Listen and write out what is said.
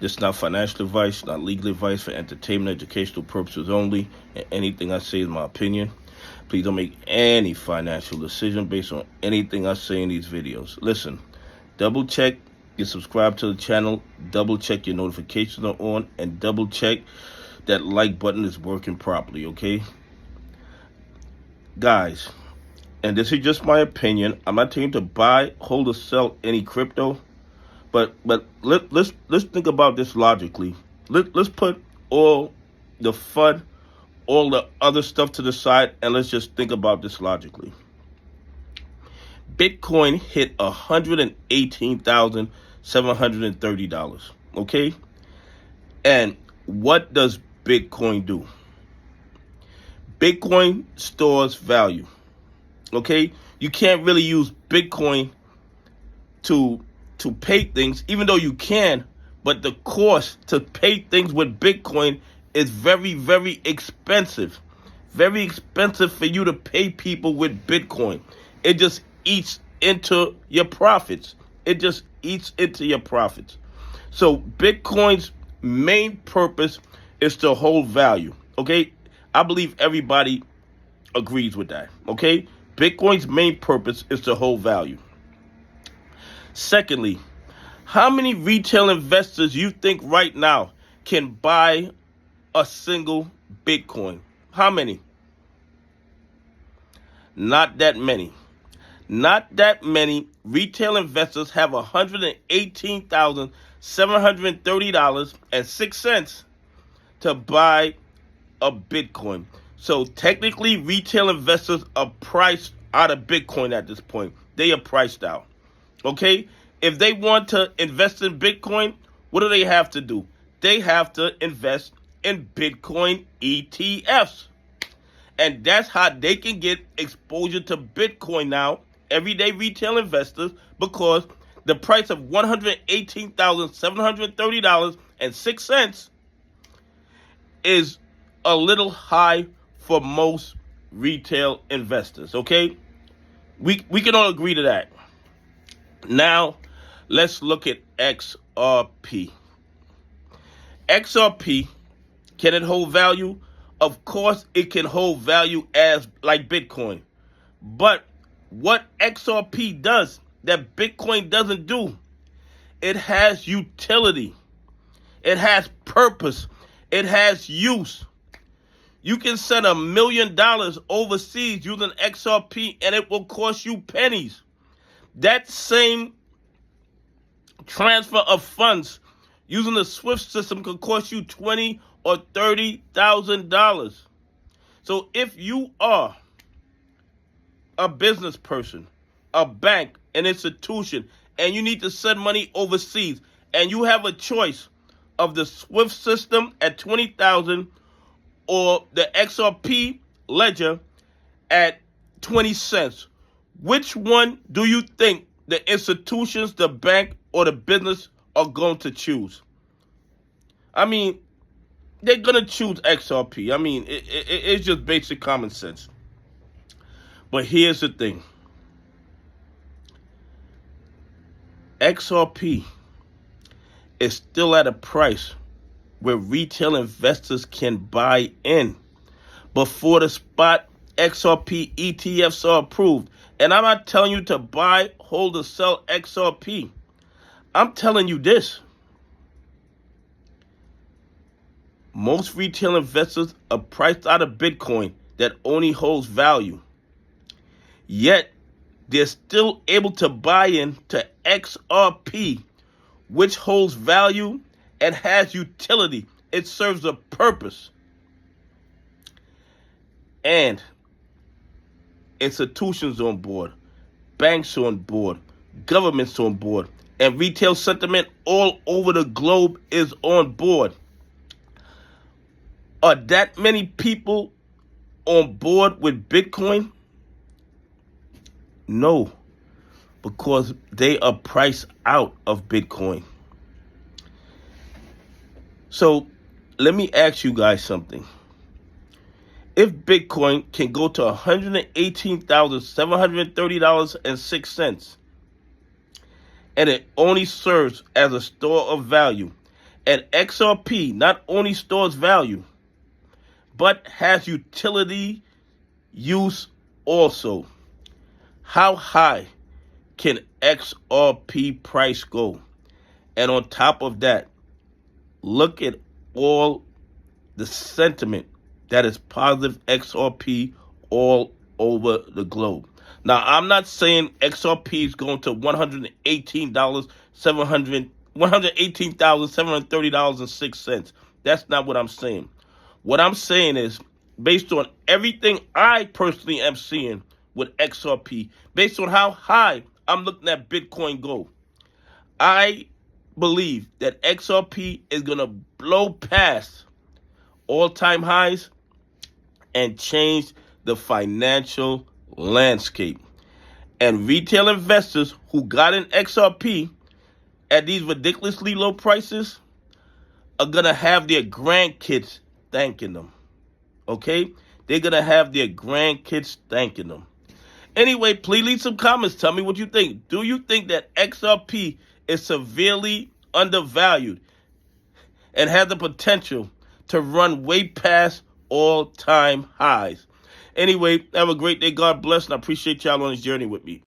This is not financial advice, not legal advice, for entertainment, educational purposes only, and anything I say is my opinion. Please don't make any financial decision based on anything I say in these videos. Listen, double check you subscribe to the channel, double check your notifications are on, and double check that like button is working properly, okay? Guys, and this is just my opinion. I'm not telling you to buy, hold, or sell any crypto, but let's think about this logically. Let's put all the fun, all the other stuff to the side, and let's just think about this logically. Bitcoin hit $118,730, okay? And what does Bitcoin do? Bitcoin stores value, okay? You can't really use Bitcoin to pay things, even though you can, but the cost to pay things with Bitcoin is very, very expensive. Very expensive for you to pay people with Bitcoin. It just eats into your profits. It just eats into your profits. So Bitcoin's main purpose is to hold value, okay? I believe everybody agrees with that, okay? Bitcoin's main purpose is to hold value. Secondly, how many retail investors you think right now can buy a single Bitcoin? How many? Not that many. Not that many retail investors have $118,730.06 to buy a Bitcoin. So technically, retail investors are priced out of Bitcoin at this point. They are priced out. Okay? If they want to invest in Bitcoin, what do they have to do? They have to invest in Bitcoin ETFs. And that's how they can get exposure to Bitcoin now, everyday retail investors, because the price of $118,730.06 is a little high for most retail investors, okay? We can all agree to that. Now, let's look at XRP. XRP, can it hold value? Of course, it can hold value as like Bitcoin. But what XRP does that Bitcoin doesn't do, it has utility. It has purpose. It has use. You can send $1 million overseas using XRP and it will cost you pennies. That same transfer of funds using the SWIFT system could cost you $20,000 or $30,000. So if you are a business person, a bank, an institution, and you need to send money overseas, and you have a choice of the SWIFT system at $20,000 or the XRP ledger at 20 cents, which one do you think the institutions, the bank, or the business are going to choose? I mean, they're going to choose XRP. I mean, it's just basic common sense. But here's the thing. XRP is still at a price where retail investors can buy in before the spot XRP ETFs are approved. And I'm not telling you to buy, hold, or sell XRP. I'm telling you this. Most retail investors are priced out of Bitcoin that only holds value. Yet, they're still able to buy into XRP, which holds value and has utility. It serves a purpose. And institutions on board, banks on board, governments on board, and retail sentiment all over the globe is on board. Are that many people on board with Bitcoin? No, because they are priced out of Bitcoin. So let me ask you guys something. If Bitcoin can go to $118,730.06, and it only serves as a store of value, And XRP not only stores value, but has utility use also. How high can XRP price go? And on top of that, look at all the sentiment that is positive XRP all over the globe. Now, I'm not saying XRP is going to $118,730.06. That's not what I'm saying. What I'm saying is, based on everything I personally am seeing with XRP, based on how high I'm looking at Bitcoin go, I believe that XRP is going to blow past all-time highs and change the financial landscape. And retail investors who got in XRP at these ridiculously low prices are going to have their grandkids thanking them. Okay? They're going to have their grandkids thanking them. Anyway, please leave some comments. Tell me what you think. Do you think that XRP is severely undervalued and has the potential to run way past all-time highs? Anyway, have a great day. God bless, and I appreciate y'all on this journey with me.